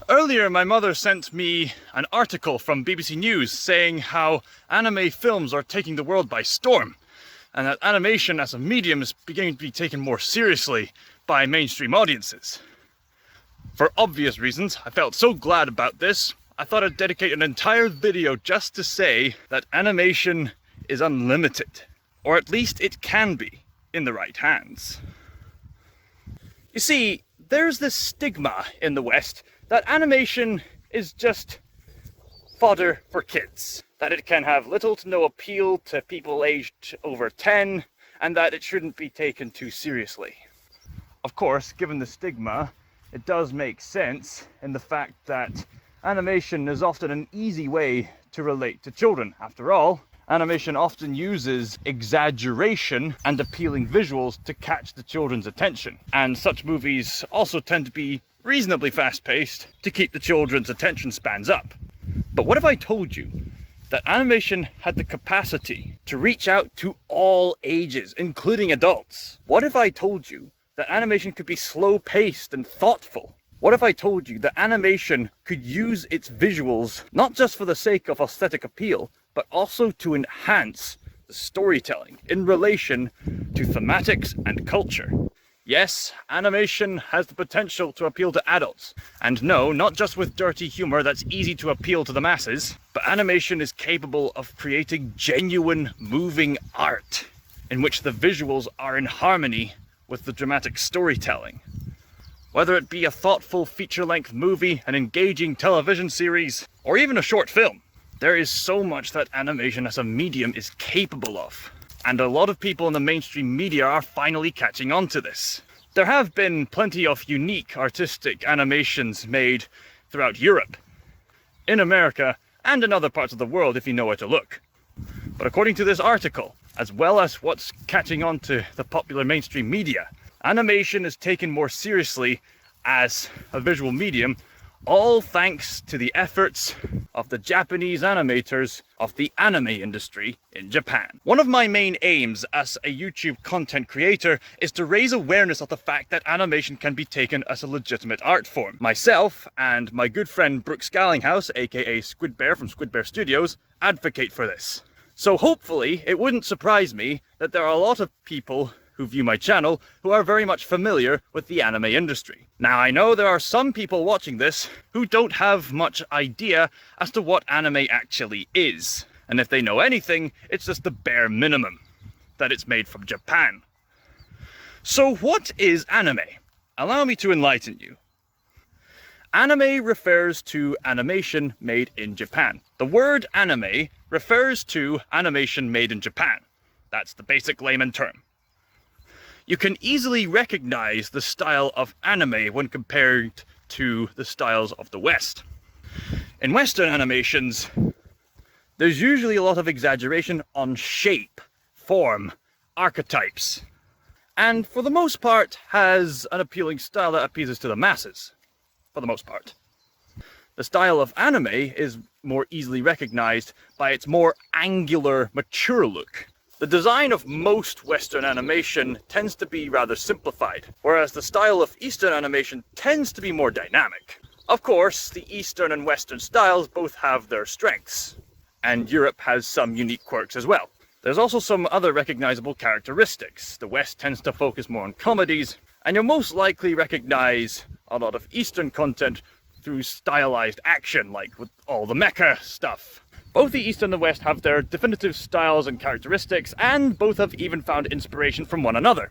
Earlier, my mother sent me an article from BBC News saying how anime films are taking the world by storm, and that animation as a medium is beginning to be taken more seriously by mainstream audiences. For obvious reasons, I felt so glad about this, I thought I'd dedicate an entire video just to say that animation is unlimited, or at least it can be, in the right hands. You see, there's this stigma in the West that animation is just fodder for kids, that it can have little to no appeal to people aged over 10, and that it shouldn't be taken too seriously. Of course, given the stigma, it does make sense in the fact that animation is often an easy way to relate to children. After all, animation often uses exaggeration and appealing visuals to catch the children's attention, and such movies also tend to be reasonably fast-paced to keep the children's attention spans up. But what if I told you that animation had the capacity to reach out to all ages, including adults? What if I told you that animation could be slow-paced and thoughtful? What if I told you that animation could use its visuals not just for the sake of aesthetic appeal, but also to enhance the storytelling in relation to thematics and culture? Yes, animation has the potential to appeal to adults. And no, not just with dirty humor that's easy to appeal to the masses, but animation is capable of creating genuine, moving art in which the visuals are in harmony with the dramatic storytelling. Whether it be a thoughtful feature-length movie, an engaging television series, or even a short film, there is so much that animation as a medium is capable of. And a lot of people in the mainstream media are finally catching on to this. There have been plenty of unique artistic animations made throughout Europe, in America, and in other parts of the world if you know where to look. But according to this article, as well as what's catching on to the popular mainstream media, animation is taken more seriously as a visual medium, all thanks to the efforts of the Japanese animators of the anime industry in Japan. One of my main aims as a YouTube content creator is to raise awareness of the fact that animation can be taken as a legitimate art form. Myself and my good friend Brooke Scallinghouse, aka Squid Bear from Squid Bear Studios, advocate for this. So hopefully it wouldn't surprise me that there are a lot of people who view my channel who are very much familiar with the anime industry. Now, I know there are some people watching this who don't have much idea as to what anime actually is. And if they know anything, it's just the bare minimum, that it's made from Japan. So what is anime? Allow me to enlighten you. Anime refers to animation made in Japan. The word anime refers to animation made in Japan. That's the basic layman term. You can easily recognize the style of anime when compared to the styles of the West. In Western animations, there's usually a lot of exaggeration on shape, form, archetypes, and for the most part has an appealing style that appeals to the masses, for the most part. The style of anime is more easily recognized by its more angular, mature look. The design of most Western animation tends to be rather simplified, whereas the style of Eastern animation tends to be more dynamic. Of course, the Eastern and Western styles both have their strengths, and Europe has some unique quirks as well. There's also some other recognizable characteristics. The West tends to focus more on comedies, and you'll most likely recognize a lot of Eastern content through stylized action, like with all the mecha stuff. Both the East and the West have their definitive styles and characteristics, and both have even found inspiration from one another.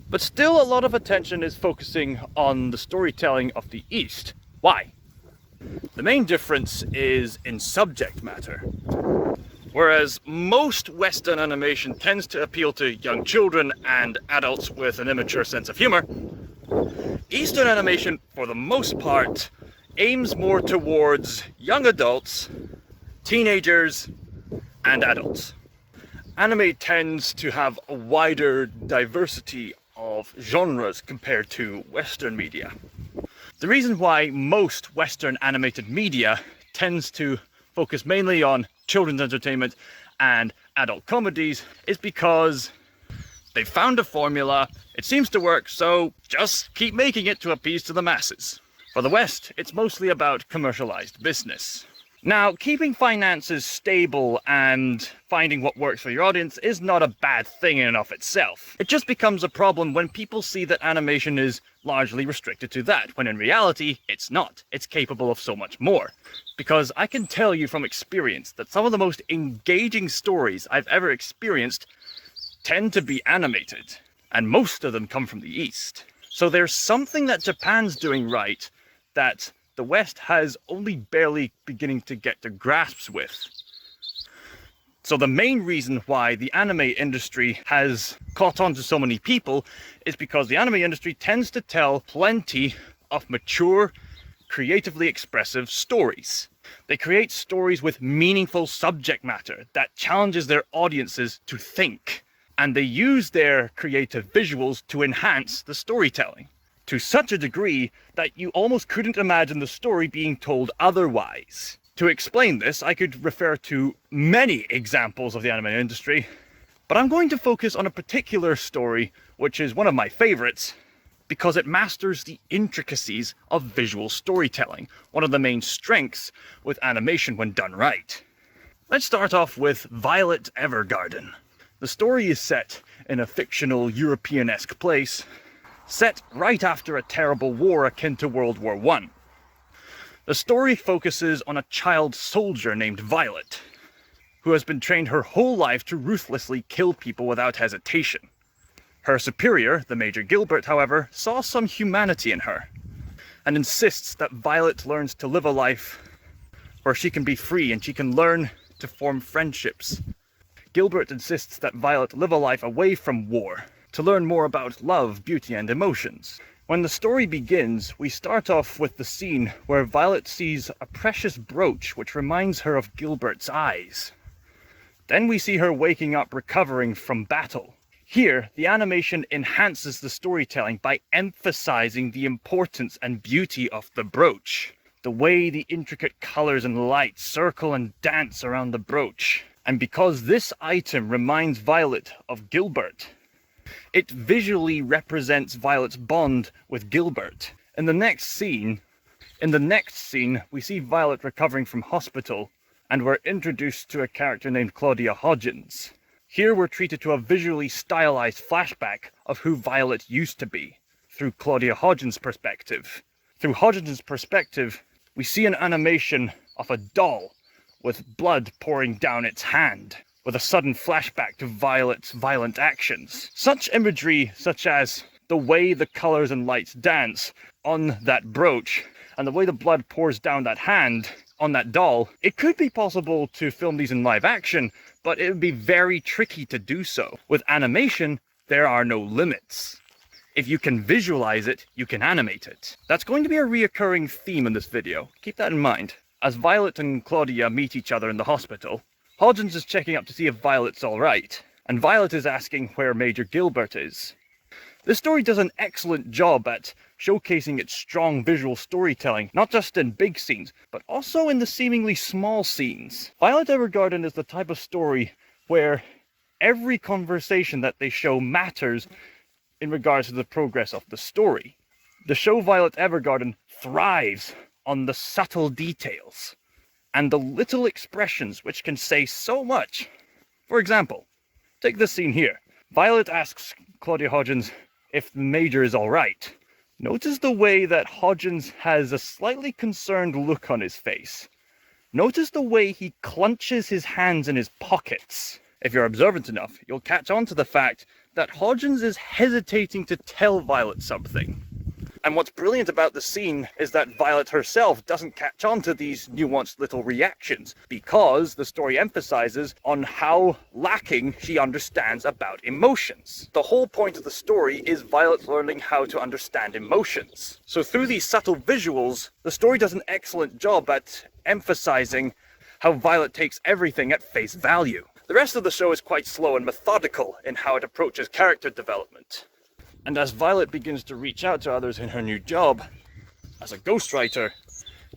But still, a lot of attention is focusing on the storytelling of the East. Why? The main difference is in subject matter. Whereas most Western animation tends to appeal to young children and adults with an immature sense of humor, Eastern animation, for the most part, aims more towards young adults, teenagers, and adults. Anime tends to have a wider diversity of genres compared to Western media. The reason why most Western animated media tends to focus mainly on children's entertainment and adult comedies is because they found a formula, it seems to work, so just keep making it to appease to the masses. For the West, it's mostly about commercialized business. Now, keeping finances stable and finding what works for your audience is not a bad thing in and of itself. It just becomes a problem when people see that animation is largely restricted to that, when in reality, it's not. It's capable of so much more. Because I can tell you from experience that some of the most engaging stories I've ever experienced tend to be animated, and most of them come from the East. So there's something that Japan's doing right that the West has only barely beginning to get to grasps with. So the main reason why the anime industry has caught on to so many people is because the anime industry tends to tell plenty of mature, creatively expressive stories. They create stories with meaningful subject matter that challenges their audiences to think. And they use their creative visuals to enhance the storytelling, to such a degree that you almost couldn't imagine the story being told otherwise. To explain this, I could refer to many examples of the anime industry, but I'm going to focus on a particular story, which is one of my favorites, because it masters the intricacies of visual storytelling, one of the main strengths with animation when done right. Let's start off with Violet Evergarden. The story is set in a fictional European-esque place, set right after a terrible war akin to World War I. The story focuses on a child soldier named Violet, who has been trained her whole life to ruthlessly kill people without hesitation. Her superior, the Major Gilbert, however, saw some humanity in her, and insists that Violet learns to live a life where she can be free and she can learn to form friendships. Gilbert insists that Violet live a life away from war, to learn more about love, beauty, and emotions. When the story begins, we start off with the scene where Violet sees a precious brooch which reminds her of Gilbert's eyes. Then we see her waking up recovering from battle. Here, the animation enhances the storytelling by emphasizing the importance and beauty of the brooch. The way the intricate colors and lights circle and dance around the brooch. And because this item reminds Violet of Gilbert, it visually represents Violet's bond with Gilbert. In the next scene, we see Violet recovering from hospital, and we're introduced to a character named Claudia Hodgins. Here we're treated to a visually stylized flashback of who Violet used to be, through Claudia Hodgins' perspective. Through Hodgins' perspective, we see an animation of a doll with blood pouring down its hand, with a sudden flashback to Violet's violent actions. Such imagery, such as the way the colors and lights dance on that brooch, and the way the blood pours down that hand on that doll, it could be possible to film these in live action, but it would be very tricky to do so. With animation, there are no limits. If you can visualize it, you can animate it. That's going to be a reoccurring theme in this video. Keep that in mind. As Violet and Claudia meet each other in the hospital, Hodgins is checking up to see if Violet's alright, and Violet is asking where Major Gilbert is. This story does an excellent job at showcasing its strong visual storytelling, not just in big scenes, but also in the seemingly small scenes. Violet Evergarden is the type of story where every conversation that they show matters in regards to the progress of the story. The show Violet Evergarden thrives on the subtle details and the little expressions which can say so much. For example, take this scene here. Violet asks Claudia Hodgins if the Major is alright. Notice the way that Hodgins has a slightly concerned look on his face. Notice the way he clenches his hands in his pockets. If you're observant enough, you'll catch on to the fact that Hodgins is hesitating to tell Violet something. And what's brilliant about the scene is that Violet herself doesn't catch on to these nuanced little reactions, because the story emphasizes on how lacking she understands about emotions. The whole point of the story is Violet learning how to understand emotions. So through these subtle visuals, the story does an excellent job at emphasizing how Violet takes everything at face value. The rest of the show is quite slow and methodical in how it approaches character development. And as Violet begins to reach out to others in her new job as a ghostwriter,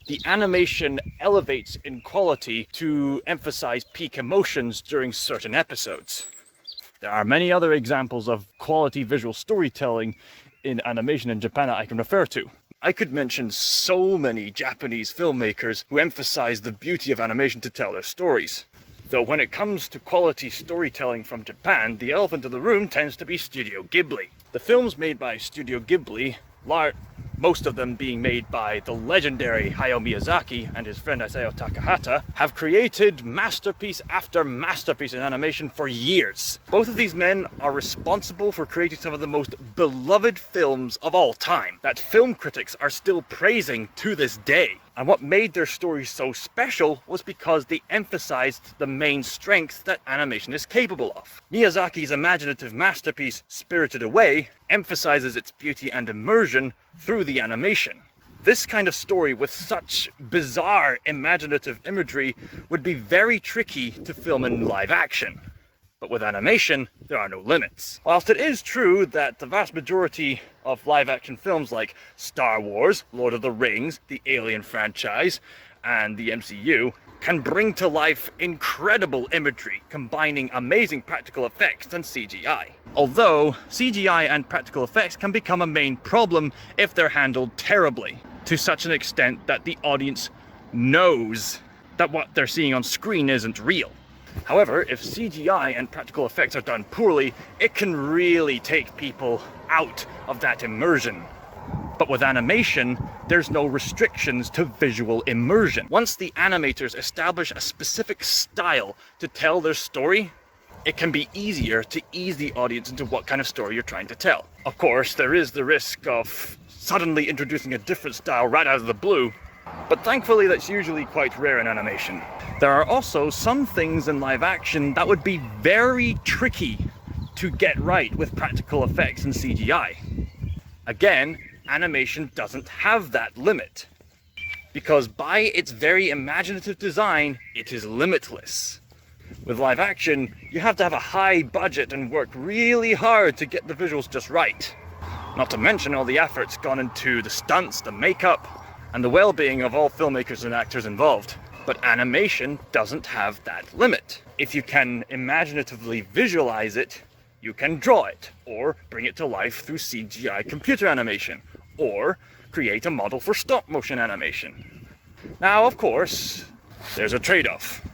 the animation elevates in quality to emphasize peak emotions during certain episodes. There are many other examples of quality visual storytelling in animation in Japan that I can refer to. I could mention so many Japanese filmmakers who emphasize the beauty of animation to tell their stories. Though when it comes to quality storytelling from Japan, the elephant in the room tends to be Studio Ghibli. The films made by Studio Ghibli, most of them being made by the legendary Hayao Miyazaki and his friend Isao Takahata, have created masterpiece after masterpiece in animation for years. Both of these men are responsible for creating some of the most beloved films of all time, that film critics are still praising to this day. And what made their stories so special was because they emphasized the main strengths that animation is capable of. Miyazaki's imaginative masterpiece, Spirited Away, emphasizes its beauty and immersion through the animation. This kind of story with such bizarre imaginative imagery would be very tricky to film in live action. But with animation, there are no limits. Whilst it is true that the vast majority of live-action films like Star Wars, Lord of the Rings, the Alien franchise, and the MCU can bring to life incredible imagery, combining amazing practical effects and CGI. Although, CGI and practical effects can become a main problem if they're handled terribly, to such an extent that the audience knows that what they're seeing on screen isn't real. However, if CGI and practical effects are done poorly, it can really take people out of that immersion. But with animation, there's no restrictions to visual immersion. Once the animators establish a specific style to tell their story, it can be easier to ease the audience into what kind of story you're trying to tell. Of course, there is the risk of suddenly introducing a different style right out of the blue, but thankfully that's usually quite rare in animation. There are also some things in live action that would be very tricky to get right with practical effects and CGI. Again, animation doesn't have that limit, because by its very imaginative design, it is limitless. With live action, you have to have a high budget and work really hard to get the visuals just right. Not to mention all the efforts gone into the stunts, the makeup, and the well-being of all filmmakers and actors involved. But animation doesn't have that limit. If you can imaginatively visualize it, you can draw it, or bring it to life through CGI computer animation, or create a model for stop-motion animation. Now, of course, there's a trade-off.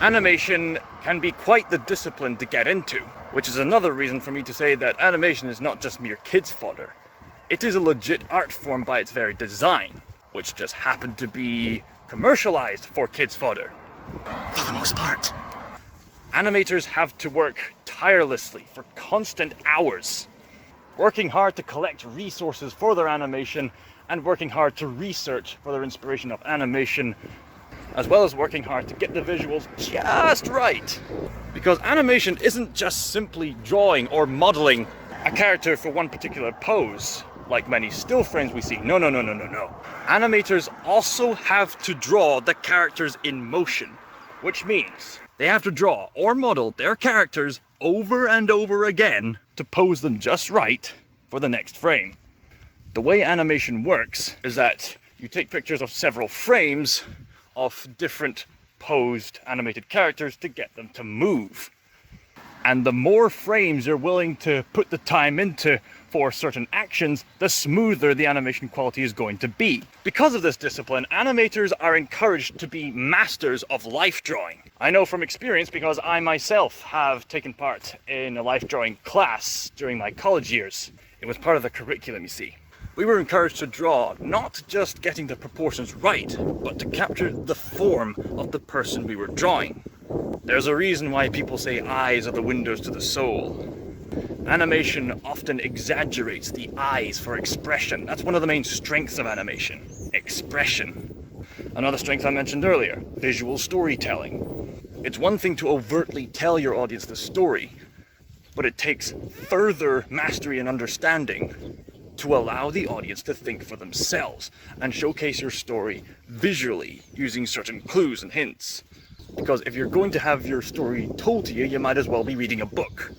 Animation can be quite the discipline to get into, which is another reason for me to say that animation is not just mere kids' fodder. It is a legit art form by its very design, which just happened to be commercialized for kids' fodder. For the most part. Animators have to work tirelessly for constant hours, working hard to collect resources for their animation and working hard to research for their inspiration of animation, as well as working hard to get the visuals just right. Because animation isn't just simply drawing or modeling a character for one particular pose, like many still frames we see. No. Animators also have to draw the characters in motion, which means they have to draw or model their characters over and over again to pose them just right for the next frame. The way animation works is that you take pictures of several frames of different posed animated characters to get them to move. And the more frames you're willing to put the time into for certain actions, the smoother the animation quality is going to be. Because of this discipline, animators are encouraged to be masters of life drawing. I know from experience because I myself have taken part in a life drawing class during my college years. It was part of the curriculum, you see. We were encouraged to draw, not just getting the proportions right, but to capture the form of the person we were drawing. There's a reason why people say eyes are the windows to the soul. Animation often exaggerates the eyes for expression. That's one of the main strengths of animation. Expression. Another strength I mentioned earlier, visual storytelling. It's one thing to overtly tell your audience the story, but it takes further mastery and understanding to allow the audience to think for themselves and showcase your story visually using certain clues and hints. Because if you're going to have your story told to you, you might as well be reading a book.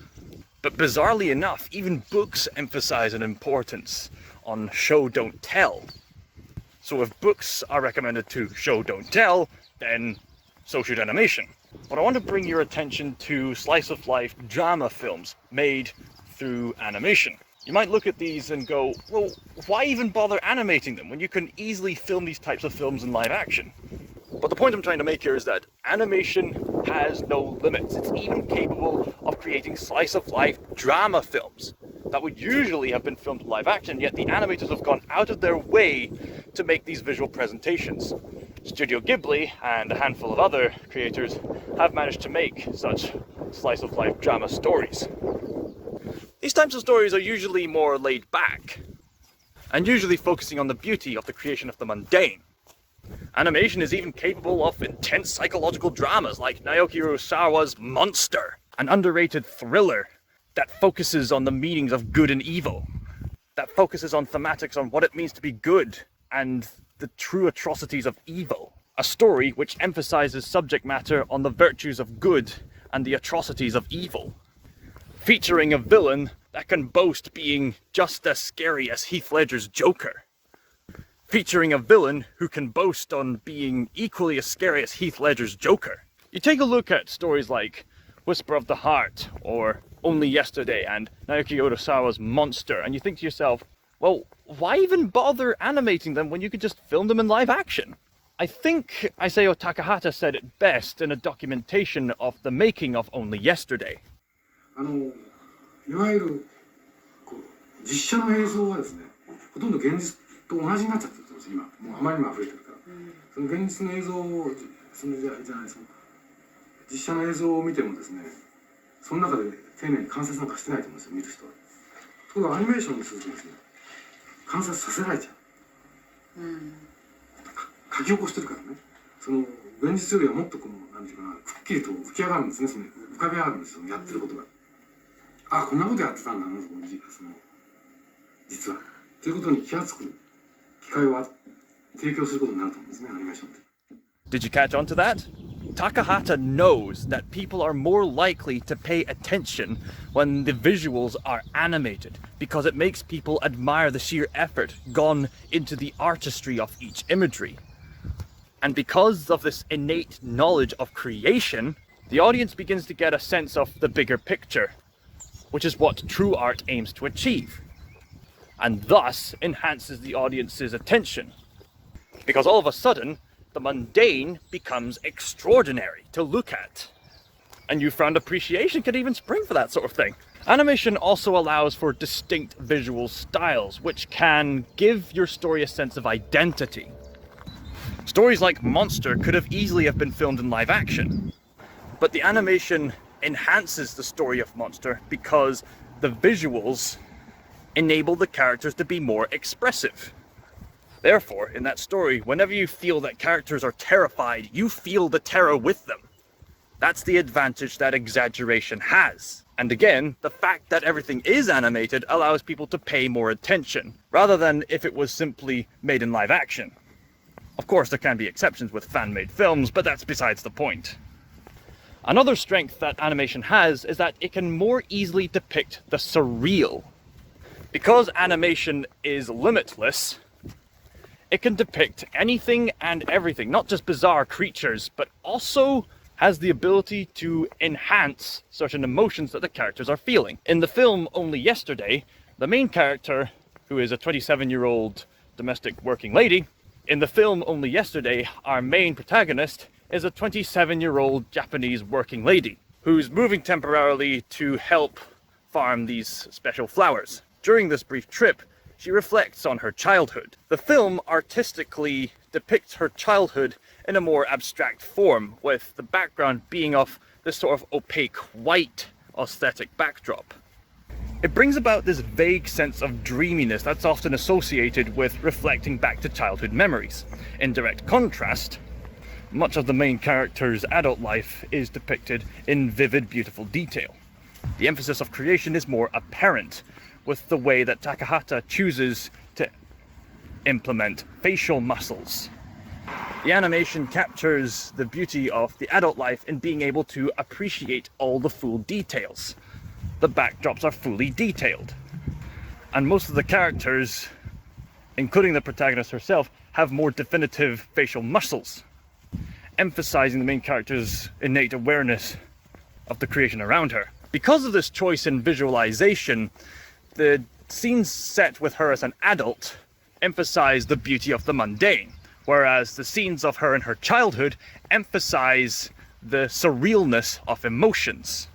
But bizarrely enough, even books emphasize an importance on show, don't tell. So if books are recommended to show, don't tell, then so should animation. But I want to bring your attention to slice of life drama films made through animation. You might look at these and go, well, why even bother animating them when you can easily film these types of films in live action? But the point I'm trying to make here is that animation has no limits. It's even capable of creating slice-of-life drama films that would usually have been filmed in live action, yet the animators have gone out of their way to make these visual presentations. Studio Ghibli and a handful of other creators have managed to make such slice-of-life drama stories. These types of stories are usually more laid back, and usually focusing on the beauty of the creation of the mundane. Animation is even capable of intense psychological dramas like Naoki Urasawa's Monster, an underrated thriller that focuses on the meanings of good and evil, that focuses on thematics on what it means to be good and the true atrocities of evil. A story which emphasizes subject matter on the virtues of good and the atrocities of evil. Featuring a villain that can boast being just as scary as Heath Ledger's Joker. Featuring a villain who can boast on being equally as scary as Heath Ledger's Joker. You take a look at stories like Whisper of the Heart or Only Yesterday and Naoki Urasawa's Monster, and you think to yourself, well, why even bother animating them when you could just film them in live action? I think Isao Takahata said it best in a documentation of the making of Only Yesterday. いわゆるこう実写の映像はですね、ほとんど現実と同じになっちゃってるんです今。もうあまりにも溢れてるから。その現実の映像をじゃないですか。実写の映像を見てもですね、その中で丁寧に観察なんかしてないと思うんですよ、見る人は。ところがアニメーションにするとですね、観察させられちゃう。書き起こしてるからね。その現実よりはもっとこうなんていうかな、くっきりと浮き上がるんですね。その浮かび上がるんですよ、やってることが。あ、こんなことやってたんだな、実は。ということに気がつく機会を提供することになると思うんですね、アニメーションって。Did you catch on to that? Takahata knows that people are more likely to pay attention when the visuals are animated because it makes people admire the sheer effort gone into the artistry of each imagery. And because of this innate knowledge of creation, the audience begins to get a sense of the bigger picture, which is what true art aims to achieve, and thus enhances the audience's attention. Because all of a sudden, the mundane becomes extraordinary to look at. And newfound appreciation can even spring for that sort of thing. Animation also allows for distinct visual styles, which can give your story a sense of identity. Stories like Monster could have easily have been filmed in live action, but the animation enhances the story of Monster because the visuals enable the characters to be more expressive. Therefore, in that story, whenever you feel that characters are terrified, you feel the terror with them. That's the advantage that exaggeration has. And again, the fact that everything is animated allows people to pay more attention, rather than if it was simply made in live action. Of course, there can be exceptions with fan-made films, but that's besides the point. Another strength that animation has is that it can more easily depict the surreal. Because animation is limitless, it can depict anything and everything, not just bizarre creatures, but also has the ability to enhance certain emotions that the characters are feeling. In the film Only Yesterday, the main character, who is a 27-year-old domestic working lady, in the film Only Yesterday, our main protagonist is a 27-year-old Japanese working lady who's moving temporarily to help farm these special flowers. During this brief trip, she reflects on her childhood. The film artistically depicts her childhood in a more abstract form, with the background being of this sort of opaque white aesthetic backdrop. It brings about this vague sense of dreaminess that's often associated with reflecting back to childhood memories. In direct contrast, much of the main character's adult life is depicted in vivid, beautiful detail. The emphasis of creation is more apparent, with the way that Takahata chooses to implement facial muscles. The animation captures the beauty of the adult life in being able to appreciate all the full details. The backdrops are fully detailed. And most of the characters, including the protagonist herself, have more definitive facial muscles, emphasizing the main character's innate awareness of the creation around her. Because of this choice in visualization, the scenes set with her as an adult emphasize the beauty of the mundane, whereas the scenes of her in her childhood emphasize the surrealness of emotions.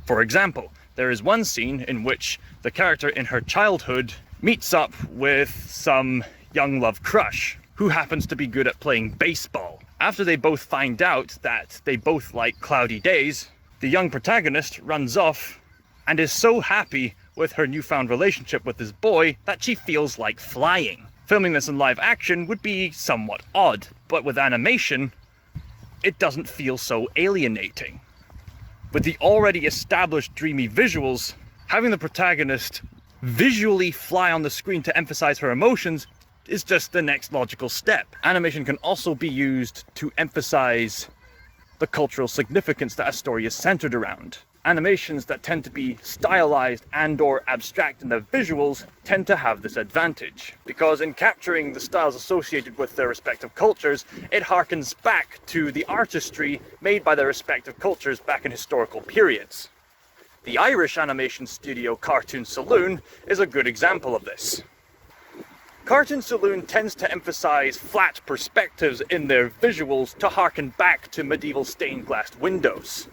For example, there is one scene in which the character in her childhood meets up with some young love crush who happens to be good at playing baseball. After they both find out that they both like cloudy days, the young protagonist runs off and is so happy with her newfound relationship with this boy that she feels like flying. Filming this in live action would be somewhat odd, but with animation, it doesn't feel so alienating. With the already established dreamy visuals, having the protagonist visually fly on the screen to emphasize her emotions is just the next logical step. Animation can also be used to emphasize the cultural significance that a story is centered around. Animations that tend to be stylized and/or abstract in their visuals tend to have this advantage, because in capturing the styles associated with their respective cultures, it harkens back to the artistry made by their respective cultures back in historical periods. The Irish animation studio Cartoon Saloon is a good example of this. Cartoon Saloon tends to emphasize flat perspectives in their visuals to harken back to medieval stained glass windows,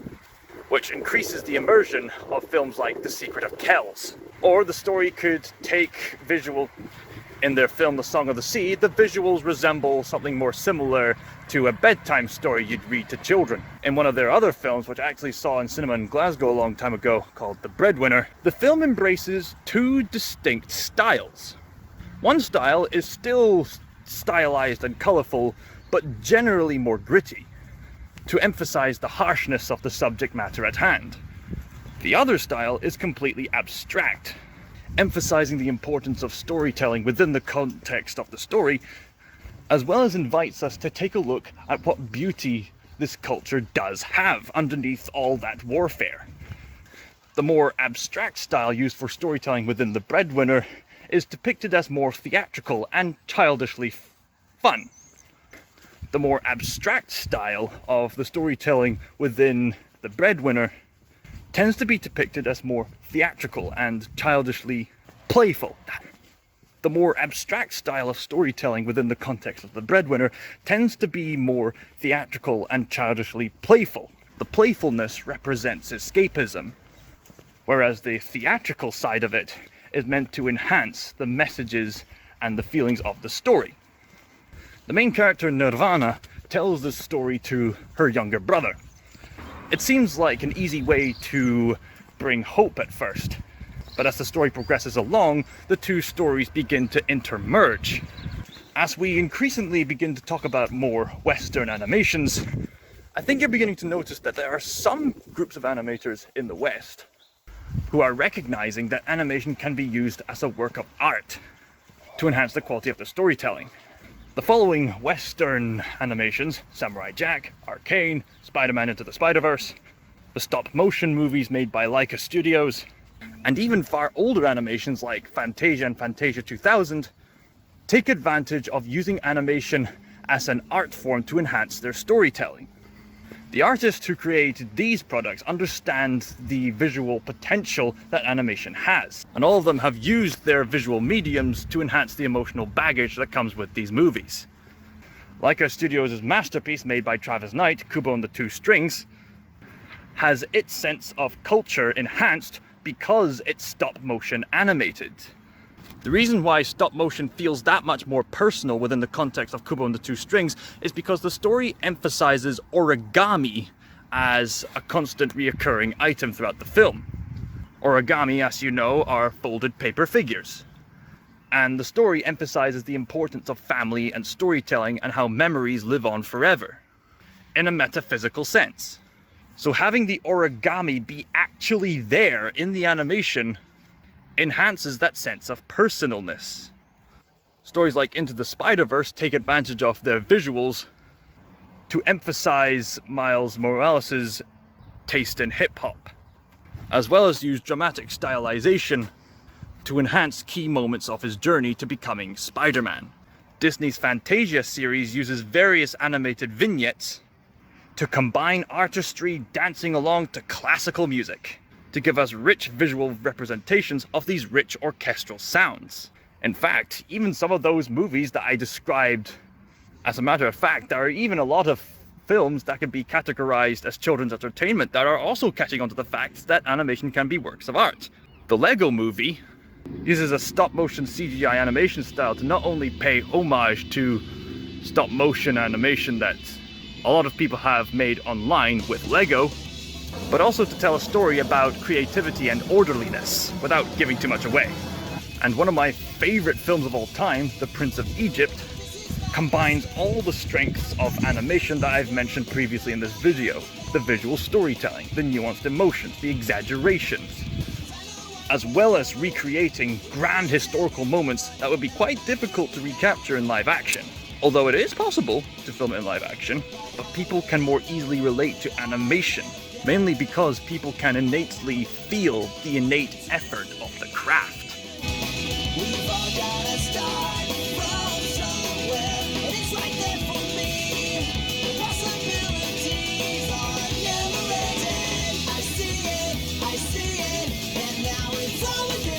which increases the immersion of films like The Secret of Kells. Or the story could take visual. In their film The Song of the Sea, the visuals resemble something more similar to a bedtime story you'd read to children. In one of their other films, which I actually saw in cinema in Glasgow a long time ago, called The Breadwinner, the film embraces two distinct styles. One style is still stylized and colourful, but generally more gritty, to emphasize the harshness of the subject matter at hand. The other style is completely abstract, emphasizing the importance of storytelling within the context of the story, as well as invites us to take a look at what beauty this culture does have underneath all that warfare. The more abstract style used for storytelling within The Breadwinner is depicted as more theatrical and childishly fun. The more abstract style of the storytelling within The Breadwinner tends to be depicted as more theatrical and childishly playful. The more abstract style of storytelling within the context of The Breadwinner tends to be more theatrical and childishly playful. The playfulness represents escapism, whereas the theatrical side of it is meant to enhance the messages and the feelings of the story. The main character, Nirvana, tells this story to her younger brother. It seems like an easy way to bring hope at first, but as the story progresses along, the two stories begin to intermerge. As we increasingly begin to talk about more Western animations, I think you're beginning to notice that there are some groups of animators in the West who are recognizing that animation can be used as a work of art to enhance the quality of the storytelling. The following Western animations, Samurai Jack, Arcane, Spider-Man Into the Spider-Verse, the stop-motion movies made by Laika Studios, and even far older animations like Fantasia and Fantasia 2000, take advantage of using animation as an art form to enhance their storytelling. The artists who created these products understand the visual potential that animation has, and all of them have used their visual mediums to enhance the emotional baggage that comes with these movies. Laika Studios' masterpiece made by Travis Knight, Kubo and the Two Strings, has its sense of culture enhanced because it's stop-motion animated. The reason why stop motion feels that much more personal within the context of Kubo and the Two Strings is because the story emphasizes origami as a constant reoccurring item throughout the film. Origami, as you know, are folded paper figures. And the story emphasizes the importance of family and storytelling and how memories live on forever, in a metaphysical sense. So having the origami be actually there in the animation enhances that sense of personalness. Stories like Into the Spider-Verse take advantage of their visuals to emphasize Miles Morales' taste in hip-hop, as well as use dramatic stylization to enhance key moments of his journey to becoming Spider-Man. Disney's Fantasia series uses various animated vignettes to combine artistry dancing along to classical music. to give us rich visual representations of these rich orchestral sounds. In fact, even some of those movies that I described, as a matter of fact, there are even a lot of films that can be categorized as children's entertainment that are also catching on to the fact that animation can be works of art. The Lego Movie uses a stop-motion CGI animation style to not only pay homage to stop-motion animation that a lot of people have made online with Lego, but also to tell a story about creativity and orderliness without giving too much away. And one of my favorite films of all time, The Prince of Egypt, combines all the strengths of animation that I've mentioned previously in this video. The visual storytelling, the nuanced emotions, the exaggerations, as well as recreating grand historical moments that would be quite difficult to recapture in live action. Although it is possible to film it in live action, but people can more easily relate to animation, mainly because people can innately feel the innate effort of the craft. We've all gotta start from somewhere, and it's right there for me. The possibilities are never ending. I see it, and now it's all again.